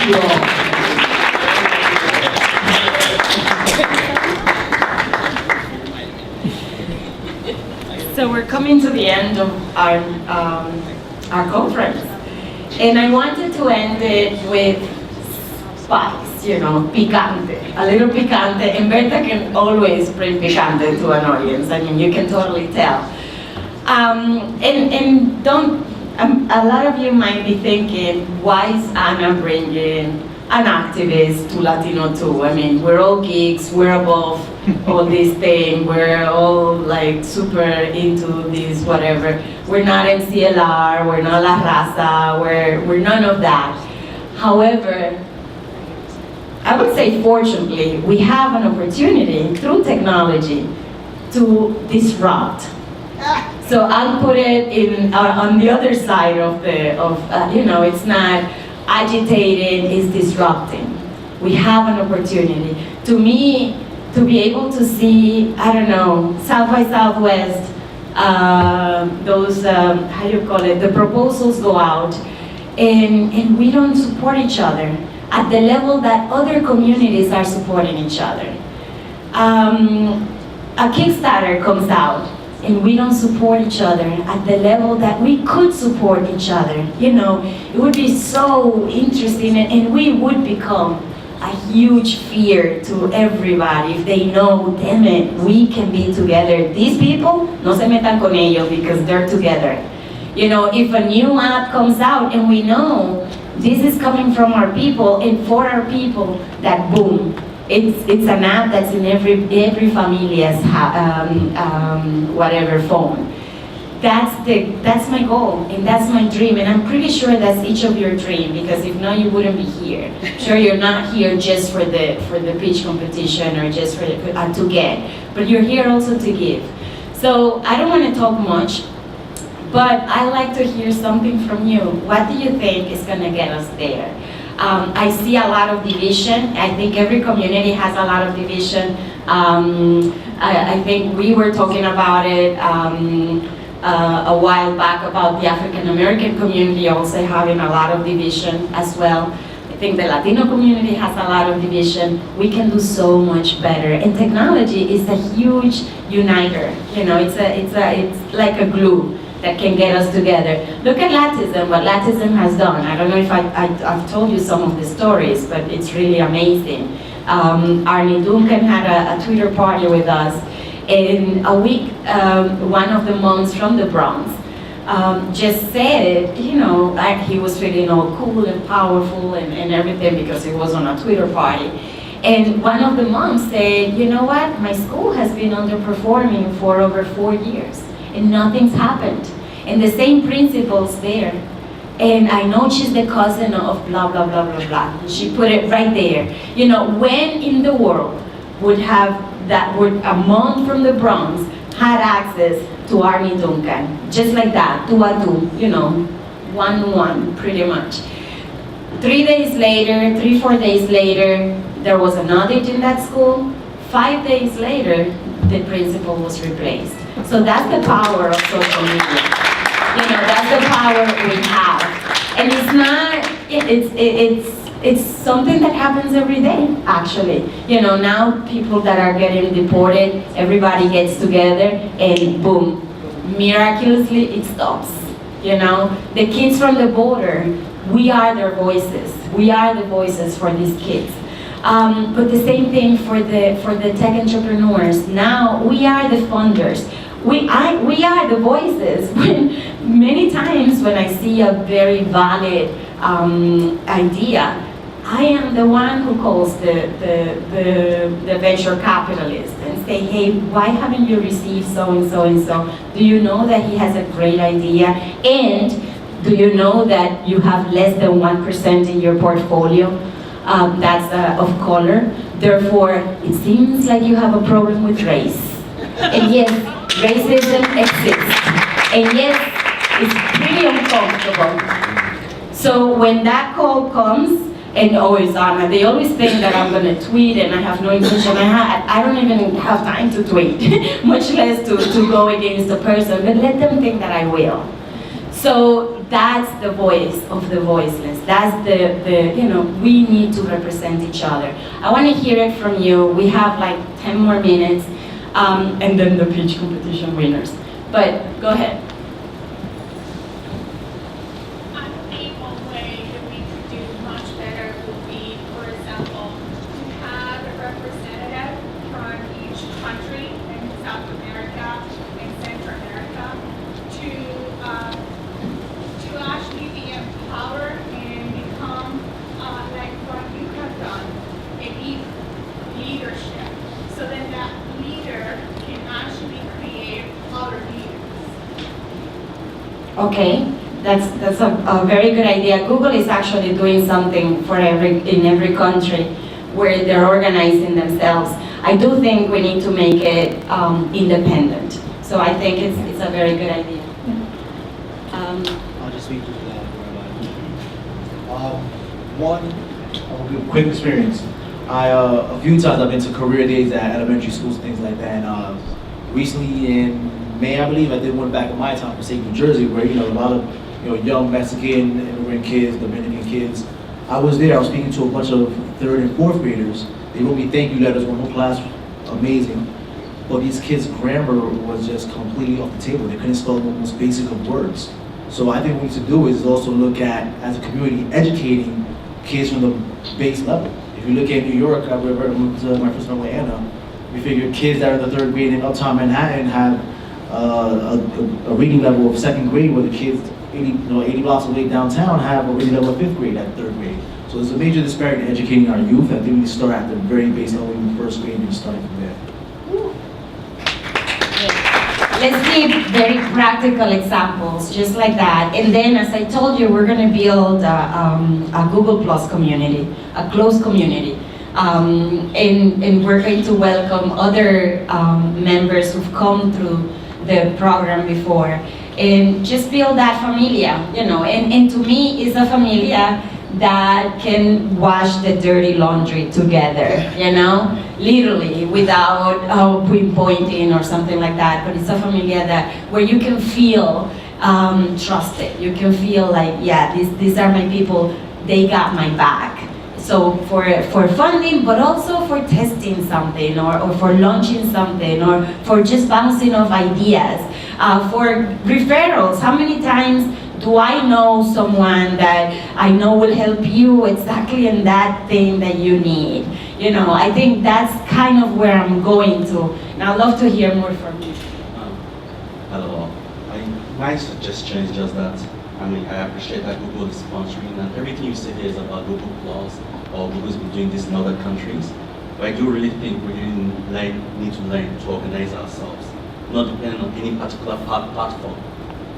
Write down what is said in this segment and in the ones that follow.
Thank you all. So we're coming to the end of our conference, and I wanted to end it with spice, you know, picante, a little picante, and Berta can always bring picante to an audience. I mean, you can totally tell. And don't, a lot of you might be thinking, why is Anna bringing an activist to Latino2? I mean, we're all geeks, we're above all this thing, we're all like super into this whatever. We're not MCLR, we're not La Raza, we're none of that. However, I would say fortunately, we have an opportunity through technology to disrupt. So I'll put it in on the other side of you know, it's not agitating, it's disrupting. We have an opportunity. To me, to be able to see, I don't know, South by Southwest, those, how do you call it, the proposals go out, and we don't support each other at the level that other communities are supporting each other. A Kickstarter comes out, and we don't support each other at the level that we could support each other. You know, it would be so interesting, and we would become a huge fear to everybody if they know, damn it, we can be together. These people, no se metan con ellos because they're together. You know, if a new app comes out and we know this is coming from our people and for our people, that boom, it's an app that's in every familia's whatever phone. That's my goal, and that's my dream, and I'm pretty sure that's each of your dream, because if not, you wouldn't be here. Sure, you're not here just for the pitch competition or just for to get, but you're here also to give. So I don't want to talk much, but I like to hear something from you. What do you think is going to get us there? I see a lot of division. I think every community has a lot of division. I think we were talking about it a while back about the African American community also having a lot of division as well. I think the Latino community has a lot of division. We can do so much better, and technology is a huge uniter. You know, it's like a glue that can get us together. Look at Latism, what Latism has done. I don't know if I've told you some of the stories, but it's really amazing. Arnie Duncan had a Twitter party with us. In a week, one of the moms from the Bronx just said, you know, he was feeling all cool and powerful and everything because he was on a Twitter party. And one of the moms said, you know what, my school has been underperforming for over 4 years and nothing's happened. And the same principles there. And I know she's the cousin of blah, blah, blah, blah, blah. She put it right there. You know, when in the world would a mom from the Bronx had access to Arnie Duncan, just like that, 2 a 2, you know, 1-1, pretty much. 3 days later, 3-4 days later, there was an audit in that school. 5 days later, the principal was replaced. So that's the power of social media. You know, that's the power we have. And it's not, it's something that happens every day, actually. You know, now people that are getting deported, everybody gets together and boom, miraculously it stops. You know, the kids from the border, we are their voices. We are the voices for these kids. But the same thing for the tech entrepreneurs. Now we are the funders. We are the voices. Many times when I see a very valid idea, I am the one who calls the venture capitalist and say, hey, why haven't you received so and so and so? Do you know that he has a great idea? And do you know that you have less than 1% in your portfolio that's of color? Therefore, it seems like you have a problem with race. And yes, racism exists. And yes, it's pretty uncomfortable. So when that call comes, and always Anna, they always think that I'm going to tweet and I have no intention. I don't even have time to tweet, much less to go against the person, but let them think that I will. So that's the voice of the voiceless. That's the we need to represent each other. I want to hear it from you. We have like 10 more minutes, and then the pitch competition winners. But go ahead. I think one way that we could do much better would be, for example, to have a representative from each country in South America and Central America to actually be empowered and become like what you have done, a leadership, so then that leader can actually create other leaders. Okay, that's a very good idea. Google is actually doing something for in every country where they're organizing themselves. I do think we need to make it independent. So I think it's a very good idea. I'll just speak to that for a while. I'll give a quick experience. A few times I've been to career days at elementary schools, things like that. And recently in May, I believe, I did one back in my town, for New Jersey, where a lot of young Mexican immigrant kids, Dominican kids. I was there. I was speaking to a bunch of 3rd and 4th graders. They wrote me thank you letters. One whole class, amazing. But these kids' grammar was just completely off the table. They couldn't spell the most basic of words. So I think what we need to do is also look at, as a community, educating kids from the base level. If you look at New York, I went to my first time with Anna, we figured kids that are in the 3rd grade in Uptown Manhattan have a reading level of 2nd grade, where the kids 80 blocks away downtown have a reading level of 5th grade at 3rd grade. So there's a major disparity in educating our youth. I think we need to start at the very base level, in the 1st grade, and starting from there. Let's give very practical examples, just like that. And then, as I told you, we're going to build a Google Plus community, a close community. And we're going to welcome other members who've come through the program before. And just build that familia, And to me, it's a familia that can wash the dirty laundry together, literally, without pinpointing or something like that. But it's a familia where you can feel trusted. You can feel like, yeah, these are my people. They got my back. So for funding, but also for testing something, or for launching something, or for just bouncing off ideas, for referrals. How many times do I know someone that I know will help you exactly in that thing that you need? I think that's kind of where I'm going to. And I'd love to hear more from you. Hello. My suggestion is just that, I appreciate that Google is sponsoring, and everything you say here is about Google Plus, or Google's been doing this in other countries. But I do really think we need to learn to organize ourselves, not depending on any particular platform,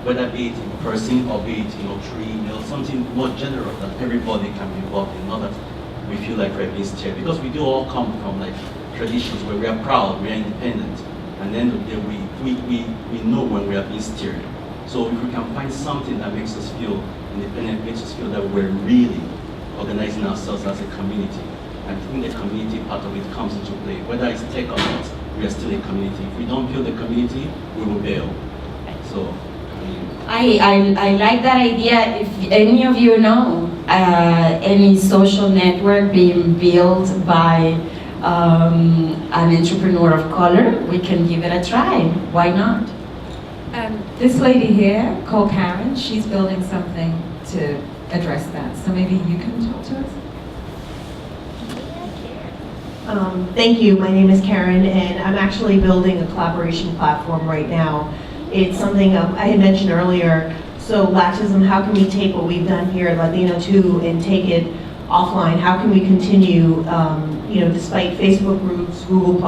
whether be it in person or be it through email, something more general that everybody can be involved in, not that we feel like we're being steered. Because we do all come from traditions where we are proud, we are independent, and then we know when we are being steered. So if we can find something that makes us feel independent, makes us feel that we're really organizing ourselves as a community, and I think the community part of it comes into play. Whether it's tech or not, we are still a community. If we don't build the community, we will bail. So, I like that idea. If any of you know any social network being built by an entrepreneur of color, we can give it a try. Why not? This lady here, called Karen, she's building something to address that. So maybe you can talk to us? Thank you. My name is Karen, and I'm actually building a collaboration platform right now. It's something I had mentioned earlier. So Latism, how can we take what we've done here at Latino2 and take it offline? How can we continue, despite Facebook groups, Google+,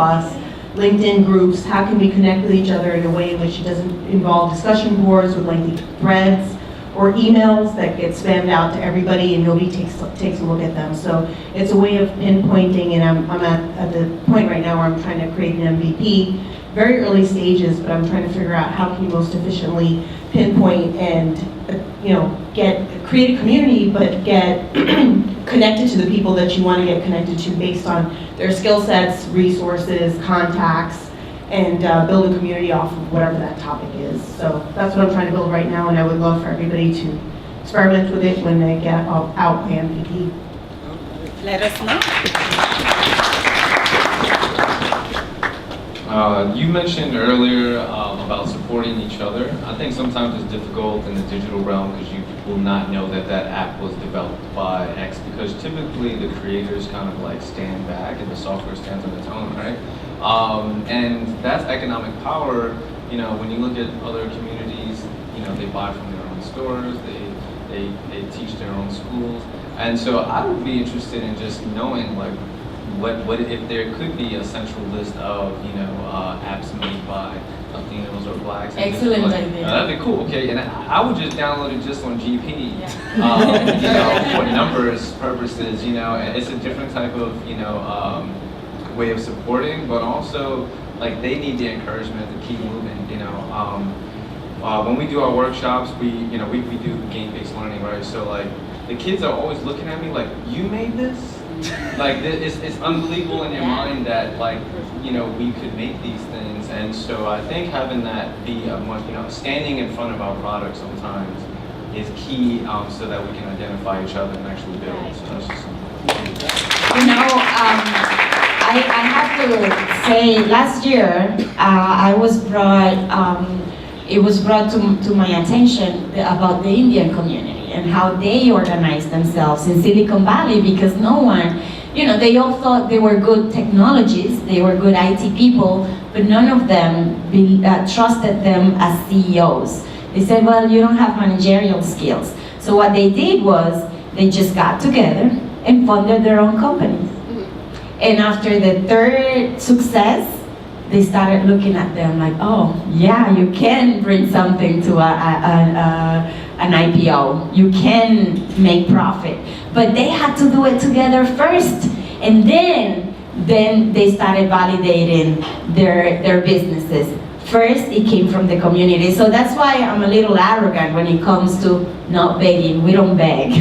LinkedIn groups, how can we connect with each other in a way in which it doesn't involve discussion boards with lengthy threads or emails that get spammed out to everybody and nobody takes a look at them. So it's a way of pinpointing, and I'm at the point right now where I'm trying to create an MVP, very early stages, but I'm trying to figure out how can you most efficiently pinpoint and create a community, but get connected to the people that you want to get connected to based on their skill sets, resources, contacts, and build a community off of whatever that topic is. So that's what I'm trying to build right now, and I would love for everybody to experiment with it when they get out my MPD. Let us know. You mentioned earlier about supporting each other. I think sometimes it's difficult in the digital realm because you will not know that that app was developed by X, because typically the creators kind of like stand back and the software stands on its own, right? And that's economic power. You know, when you look at other communities, you know, they buy from their own stores, they teach their own schools. And so I would be interested in just knowing, like, what if there could be a central list of, you know, apps made by Latinos or blacks. And Excellent just, like, idea. that'd be cool. Okay, and I would just download it just on GP, you know, for numbers purposes. You know, and it's a different type of, you know, way of supporting, but also like they need the encouragement to keep moving. You know, when we do our workshops, we do game-based learning, right? So like the kids are always looking at me like, you made this. Like it's unbelievable in your mind that, like, you know, we could make these things. And so I think having that be a much, you know, standing in front of our product sometimes is key, so that we can identify each other and actually build. So that's just something. You know, I have to say, last year it was brought to my attention about the Indian community and how they organize themselves in Silicon Valley, because no one, you know, they all thought they were good technologists, they were good IT people, but none of them trusted them as CEOs. They said, well, you don't have managerial skills. So what they did was they just got together and funded their own companies. And after the third success, they started looking at them like, oh, yeah, you can bring something to an IPO. You can make profit. But they had to do it together first. And then they started validating their businesses. First, it came from the community. So that's why I'm a little arrogant when it comes to not begging. We don't beg.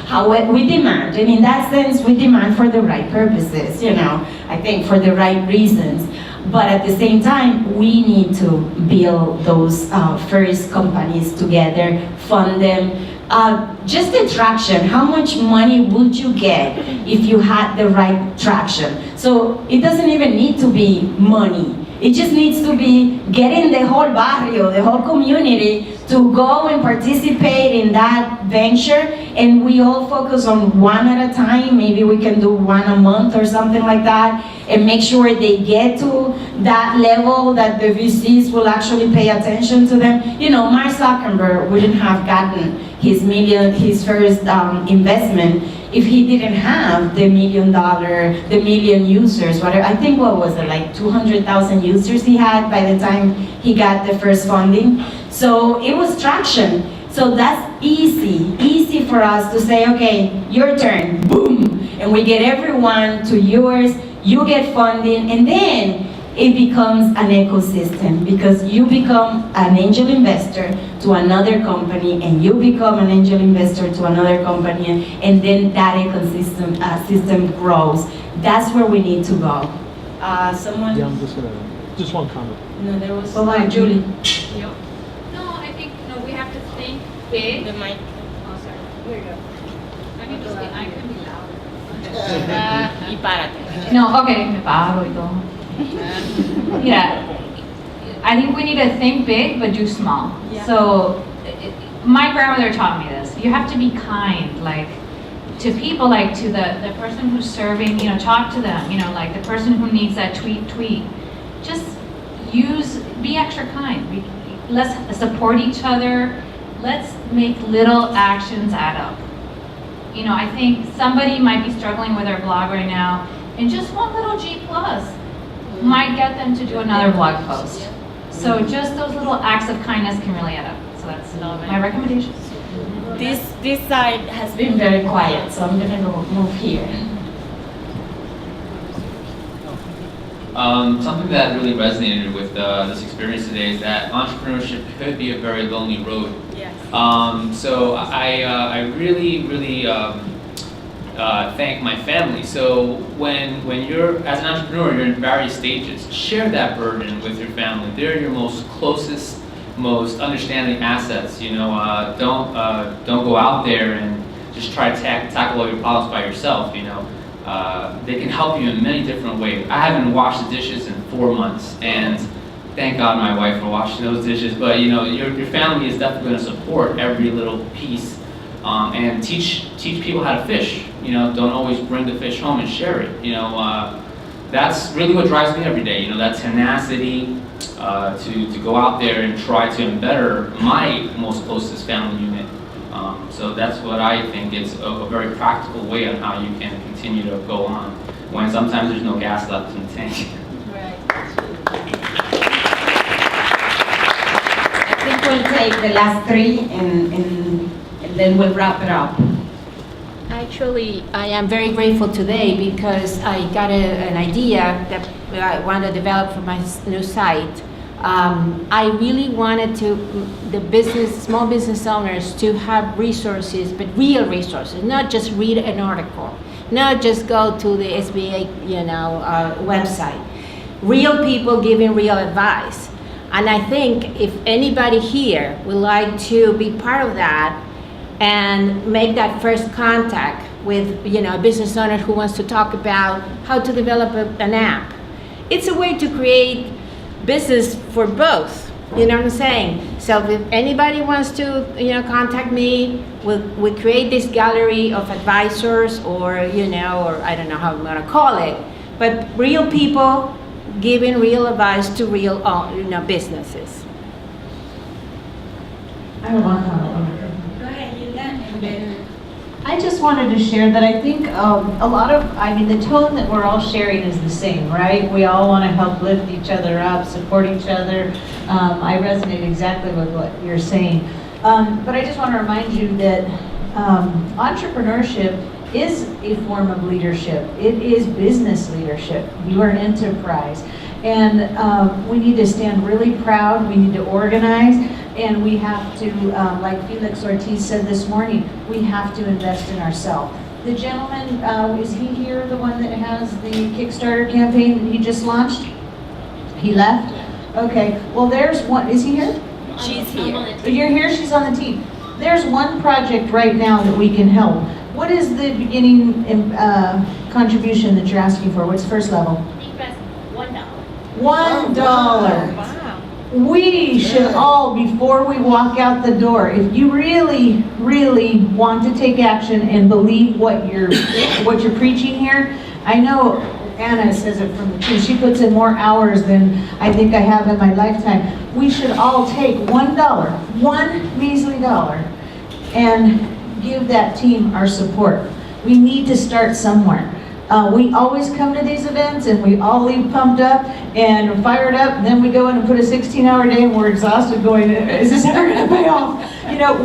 However, we demand. And in that sense, we demand for the right purposes, you know, I think for the right reasons. But at the same time, we need to build those first companies together, fund them. Just the traction, how much money would you get if you had the right traction? So it doesn't even need to be money. It just needs to be getting the whole barrio, the whole community to go and participate in that venture, and we all focus on one at a time. Maybe we can do one a month or something like that, and make sure they get to that level that the VCs will actually pay attention to them. You know, Mark Zuckerberg wouldn't have gotten his first investment if he didn't have the million users, whatever. I think, what was it, like 200,000 users he had by the time he got the first funding. So it was traction. So that's easy for us to say, okay, your turn, boom, and we get everyone to yours, you get funding, and then it becomes an ecosystem, because you become an angel investor to another company, and you become an angel investor to another company, and then that ecosystem system grows. That's where we need to go. Someone? Yeah, I'm just one comment. No, there was Julie. No, I think, we have to think big. The mic. Oh, sorry. Here you go. I can be louder. Y párate. No, okay, me paro y todo. Yeah, I think we need to think big but do small. Yeah. So, my grandmother taught me this. You have to be kind, like, to people, like to the person who's serving, you know, talk to them, you know, like the person who needs that tweet. Just be extra kind. Let's support each other. Let's make little actions add up. You know, I think somebody might be struggling with their blog right now, and just one little G+ might get them to do another blog post. So just those little acts of kindness can really add up. So that's my recommendation. This side has been very quiet, so I'm gonna go move here. Something that really resonated with this experience today is that entrepreneurship could be a very lonely road. Yes. So I really thank my family. So when you're, as an entrepreneur, you're in various stages, share that burden with your family. They're your most closest most understanding assets. Don't go out there and just try to tackle all your problems by yourself. They can help you in many different ways. I haven't washed the dishes in 4 months, and thank God my wife for washing those dishes. But your family is definitely going to support every little piece, and teach people how to fish. Don't always bring the fish home and share it. That's really what drives me every day. That tenacity to go out there and try to better my most closest family unit. So that's what I think is a very practical way on how you can continue to go on when sometimes there's no gas left in the tank. Right. I think we'll take the last three and then we'll wrap it up. Actually, I am very grateful today because I got an idea that I want to develop for my new site. I really wanted small business owners to have resources, but real resources, not just read an article, not just go to the SBA, website. Real people giving real advice. And I think if anybody here would like to be part of that and make that first contact with, a business owner who wants to talk about how to develop an app, it's a way to create business for both, you know what I'm saying? So if anybody wants to, contact me, we create this gallery of advisors or I don't know how I'm gonna call it, but real people giving real advice to real, businesses. I have one comment. Go ahead, you can. I just wanted to share that I think the tone that we're all sharing is the same, right? We all want to help lift each other up, support each other. I resonate exactly with what you're saying. But I just want to remind you that entrepreneurship is a form of leadership. It is business leadership. You are an enterprise. And we need to stand really proud. We need to organize. And we have to, like Felix Ortiz said this morning, we have to invest in ourselves. The gentleman, is he here, the one that has the Kickstarter campaign that he just launched? He left? Okay, well there's one, is he here? She's here. You're here, she's on the team. There's one project right now that we can help. What is the beginning contribution that you're asking for? What's first level? I think that's $1. $1. Wow. We should all, before we walk out the door, if you really, really want to take action and believe what you're preaching here, I know Anna says it from the team, she puts in more hours than I think I have in my lifetime. We should all take $1, one measly dollar, and give that team our support. We need to start somewhere. We always come to these events and we all leave pumped up and fired up, and then we go in and put a 16-hour day and we're exhausted going, is this ever going to pay off?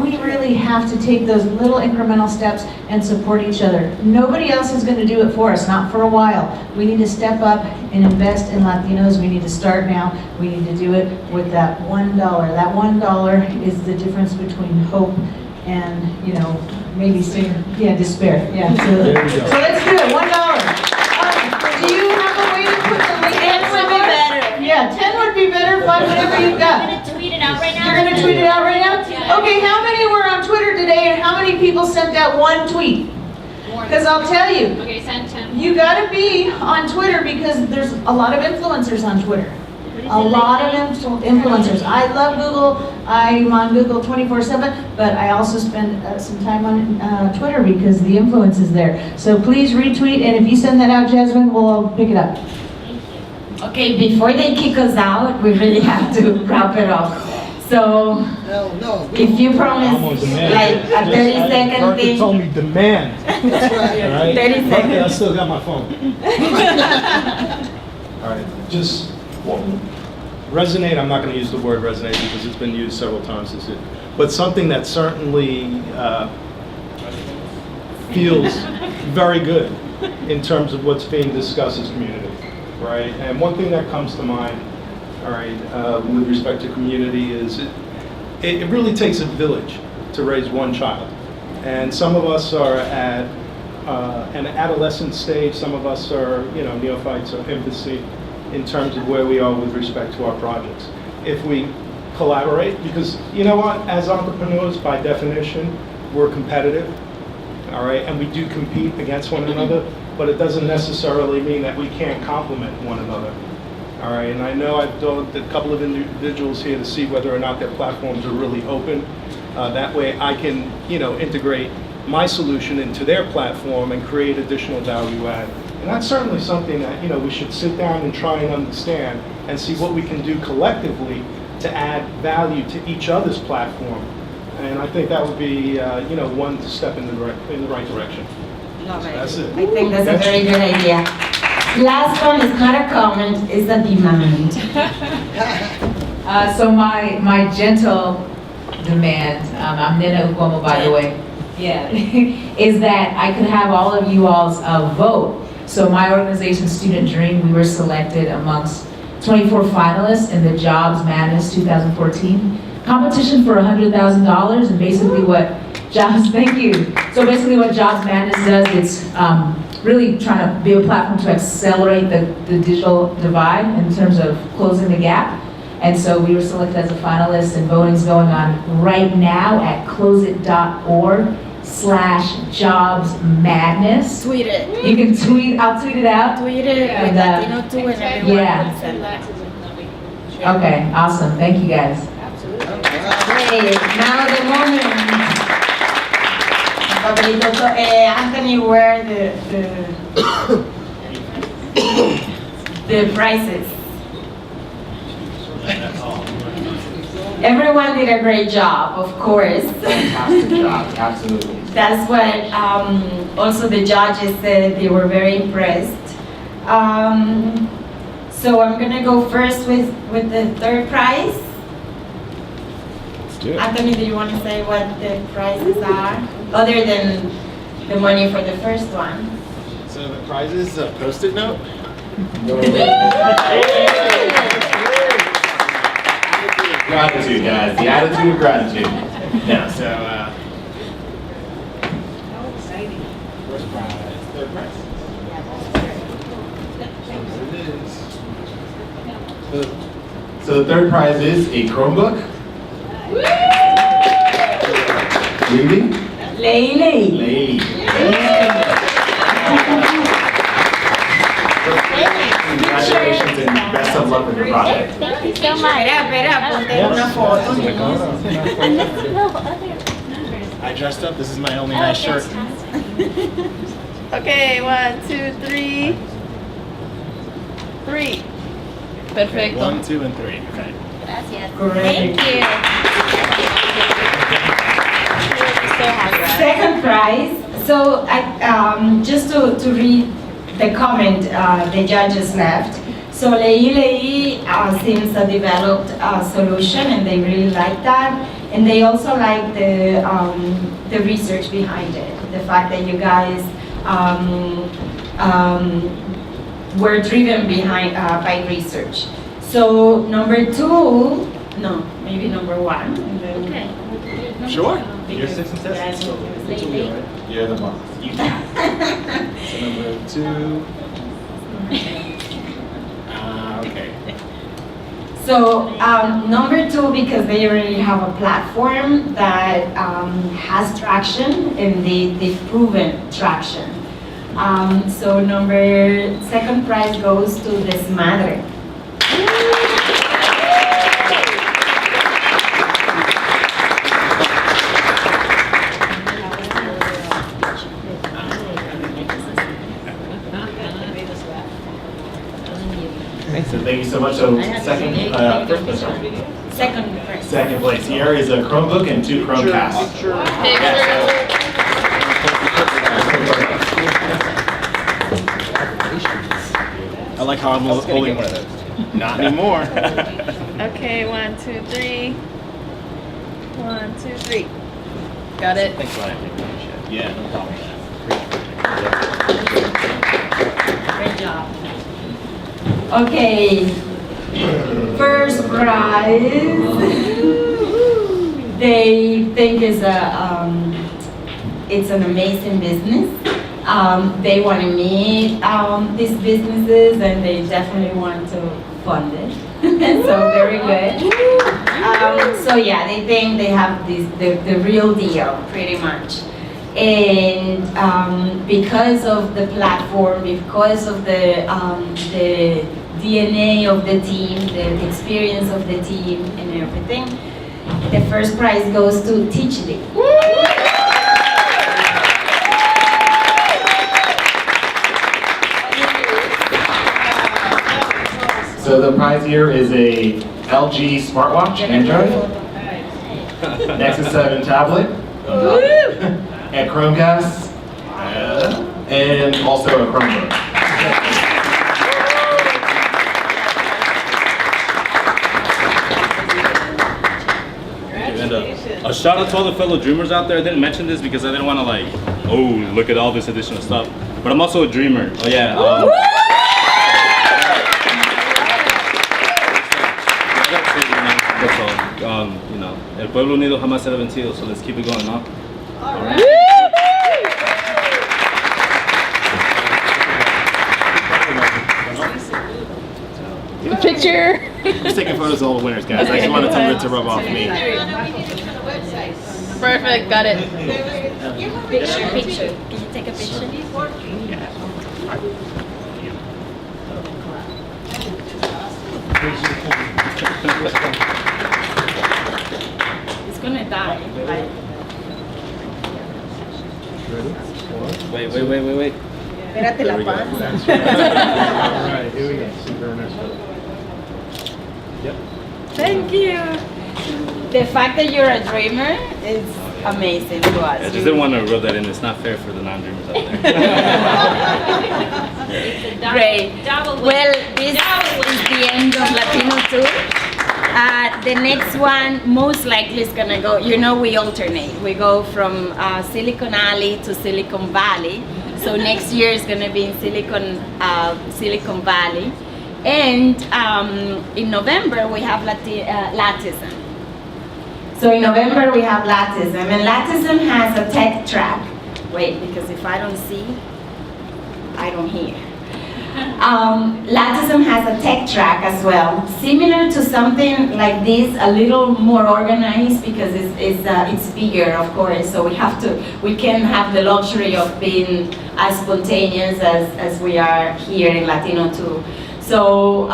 We really have to take those little incremental steps and support each other. Nobody else is going to do it for us, not for a while. We need to step up and invest in Latinos. We need to start now. We need to do it with that $1. That $1 is the difference between hope and, maybe despair. Yeah. So let's do it. $1. Do you have a way to put the link? 10 would be better. Yeah, 10 would be better. 5, whatever you've got. I'm gonna tweet it out right now. You're gonna tweet it out right now? Yeah. Okay, how many were on Twitter today, and how many people sent out one tweet? Because I'll tell you, Okay, send 10. you gotta be on Twitter because there's a lot of influencers on Twitter. A lot of influencers. I love Google. I'm on Google 24/7, but I also spend some time on Twitter because the influence is there. So please retweet, and if you send that out, Jasmine, we'll pick it up. Okay, before they kick us out, we really have to wrap it up. So, if you promise, Almost demand. like a 30-second Parker thing. told me demand. All right? 30 Okay, I seconds. still got my phone. All right, just resonate. I'm not going to use the word resonate because it's been used several times this year. But something that certainly feels very good in terms of what's being discussed as community, right? And one thing that comes to mind, all right, with respect to community is it really takes a village to raise one child. And some of us are at an adolescent stage, some of us are, neophytes or infancy in terms of where we are with respect to our projects. If we collaborate, because you know what, as entrepreneurs, by definition, we're competitive, all right, and we do compete against one another, but it doesn't necessarily mean that we can't complement one another, all right, and I know I've done a couple of individuals here to see whether or not their platforms are really open. That way I can, integrate my solution into their platform and create additional value add. And that's certainly something that, we should sit down and try and understand and see what we can do collectively to add value to each other's platform. And I think that would be, one step in the right direction. Love it. That's it. I think that's a very good idea. Last one is not a comment, it's a demand. So my gentle demand, I'm Nina Ugomo, by the way, yeah, is that I could have all of you all's vote. So my organization, Student Dream, we were selected amongst 24 finalists in the Jobs Madness 2014 competition for $100,000. And basically what Jobs, thank you. So basically what Jobs Madness does, it's really trying to be a platform to accelerate the digital divide in terms of closing the gap. And so we were selected as a finalist, and voting's going on right now at closeit.org/jobsmadness. Tweet it. You can tweet, I'll tweet it out. Tweet it And, with Latino2 and everyone. yeah. can send that. Okay, awesome, thank you guys. Okay, now the moment. Papelito, Anthony, where the prizes? Everyone did a great job, of course. Fantastic job, absolutely. That's what also the judges said. They were very impressed. So I'm gonna go first with the third prize. Let's do it. Anthony, do you want to say what the prizes are, other than the money for the first one? So the prize is a Post-it note. Gratitude, guys. The attitude of gratitude. Yeah. So. First prize, third prize. So the third prize is a Chromebook. Lily? Lady. Congratulations and best of luck with your project. Thank you so much. Espera, ponte una foto. I dressed up. This is my only nice shirt. Okay, 1, 2, 3. 3. Perfecto. 1, 2, and 3. Okay. Gracias. Correct. Thank you. Second prize. So just to read the comment the judges left. So Lei seems to developed a solution, and they really like that. And they also like the research behind it. The fact that you guys were driven behind by research. So number 2, no, maybe number 1. And then Okay. Sure. You're successful. You're the boss. You can. So number 2. Okay. So number 2, because they already have a platform that has traction, and they've proven traction. So second prize goes to Desmadre. So thank you so much. So first place, sorry. Second prize. Second place here is a Chromebook and 2 Chromecasts. I like how I'm holding one of those. Not anymore. Okay, 1, 2, 3. 1, 2, 3. Got it. Thanks for having me. Yeah, no problem. Great job. Okay, first prize. They think it's an amazing business. They want to meet these businesses, and they definitely want to fund it. So very good. So yeah, they think they have the real deal, pretty much. And because of the platform, because of the DNA of the team, the experience of the team and everything, the first prize goes to Teach League. So the prize here is a LG smartwatch, Android, Nexus 7 tablet, and Chromecast, and also a Chromebook. And a shout out to all the fellow dreamers out there. I didn't mention this because I didn't want to like, oh, look at all this additional stuff. But I'm also a dreamer. Oh yeah. That's all. You know, el pueblo unido jamás será vencido. So let's keep it going, no? All right. Picture. I'm just taking photos of all the winners, guys. I just wanted some of it to rub off me. Perfect, got it. Picture. Can you take a picture? It's gonna die. Like, Wait. Espérate la panza. All right, here we go. See you very next one. Yep. thank you. The fact that you're a dreamer is amazing to us. I just didn't want to rub that in. It's not fair for the non-dreamers out there. Great. Well, this is the end of Latino2. The next one most likely is gonna go, you know, we alternate. We go from Silicon Alley to Silicon Valley. So next year is gonna be in Silicon Valley. And in November we have Latism. So in November we have Latism, and Latism has a tech track. Wait, because if I don't see, I don't hear. Latism has a tech track as well, similar to something like this, a little more organized because it's bigger, of course. So we can have the luxury of being as spontaneous as we are here in Latino2. So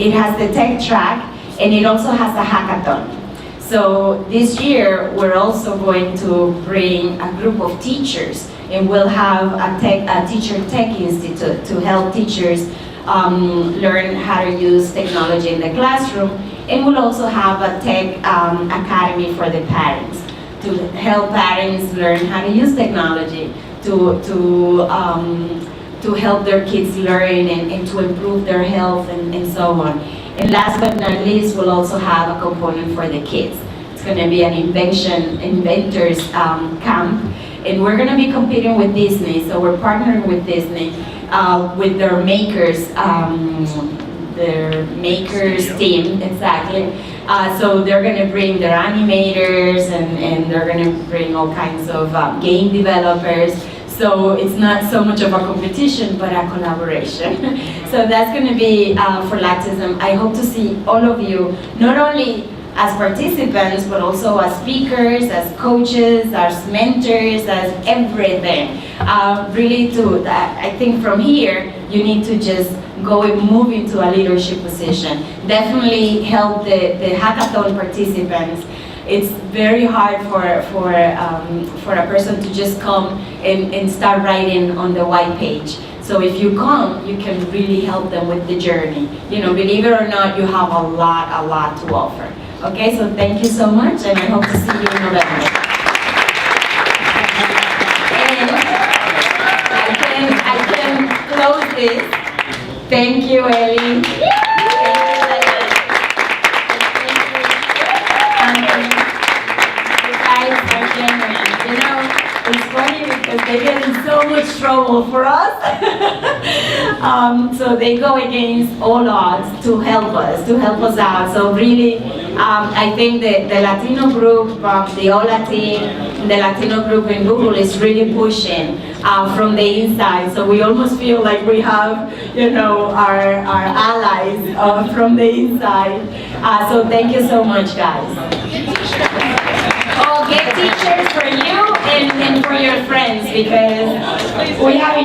it has the tech track, and it also has a hackathon. So this year we're also going to bring a group of teachers, and we'll have a teacher tech institute to help teachers learn how to use technology in the classroom. And we'll also have a tech academy for the parents to help parents learn how to use technology to help their kids learn and to improve their health and so on. And last but not least, we'll also have a component for the kids. It's going to be an inventors camp. And we're going to be competing with Disney, so we're partnering with Disney with their makers team, exactly. So they're going to bring their animators and they're going to bring all kinds of game developers. So it's not so much of a competition, but a collaboration. So that's going to be for Latism. I hope to see all of you, not only as participants, but also as speakers, as coaches, as mentors, as everything. Really I think from here, you need to just go and move into a leadership position. Definitely help the hackathon participants. It's very hard for a person to just come and start writing on the white page. So if you come, you can really help them with the journey. You know, believe it or not, you have a lot to offer. Okay, so thank you so much, and I hope to see you in November. And I can close this. Thank you, Ellie. You guys are genuine. You know, it's funny because they get in so much trouble for us. So they go against all odds to help us out. So really, I think that the Latino group, the All Latin, the Latino group in Google is really pushing from the inside. So we almost feel like we have, our allies from the inside. So thank you so much, guys. Oh, get teachers for you and for your friends, because we have